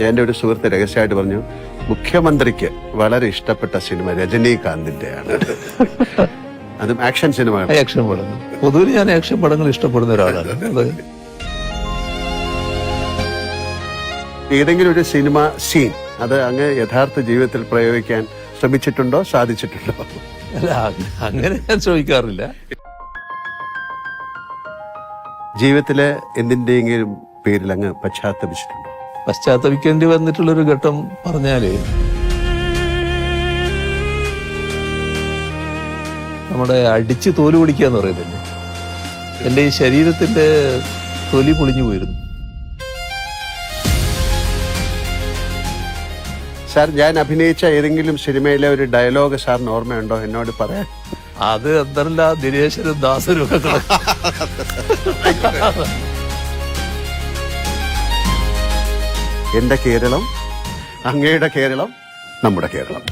എൻ്റെ ഒരു സുഹൃത്ത് രഹസ്യമായിട്ട് പറഞ്ഞു, മുഖ്യമന്ത്രിക്ക് വളരെ ഇഷ്ടപ്പെട്ട സിനിമ രജനീകാന്തിന്റെയാണ്. അതും ആക്ഷൻ സിനിമ. ആക്ഷൻ പടങ്ങൾ പൊതുവിൽ ഞാൻ ആക്ഷൻ പടങ്ങൾ ഇഷ്ടപ്പെടുന്ന ഒരാളാണ്. ഏതെങ്കിലും ഒരു സിനിമ സീൻ അത് അങ്ങ് യഥാർത്ഥ ജീവിതത്തിൽ പ്രയോഗിക്കാൻ ശ്രമിച്ചിട്ടുണ്ടോ, സാധിച്ചിട്ടുണ്ടോ? അല്ല, അങ്ങനെ ഞാൻ ചോദിക്കാറില്ല. ജീവിതത്തിലെ എന്തിന്റെയെങ്കിലും പേരിൽ അങ്ങ് പശ്ചാത്തപിച്ചിട്ടുണ്ടോ? പശ്ചാത്തപിക്കേണ്ടി വന്നിട്ടുള്ളൊരു ഘട്ടം പറഞ്ഞാല്, നമ്മുടെ അടിച്ച് തോല് പൊളിക്കുക എന്ന് പറയുന്നില്ലേ, എൻ്റെ ഈ ശരീരത്തിന്റെ തൊലി പൊളിഞ്ഞു പോയിരുന്നു. സാർ, ഞാൻ അഭിനയിച്ച ഏതെങ്കിലും സിനിമയിലെ ഒരു ഡയലോഗ് സാറിന് ഓർമ്മയുണ്ടോ എന്നോട് പറയാൻ? അത് എന്തല്ല ദിനേശനും ദാസനും ഒക്കെ എന്റെ കേരളം, അങ്ങയുടെ കേരളം, നമ്മുടെ കേരളം.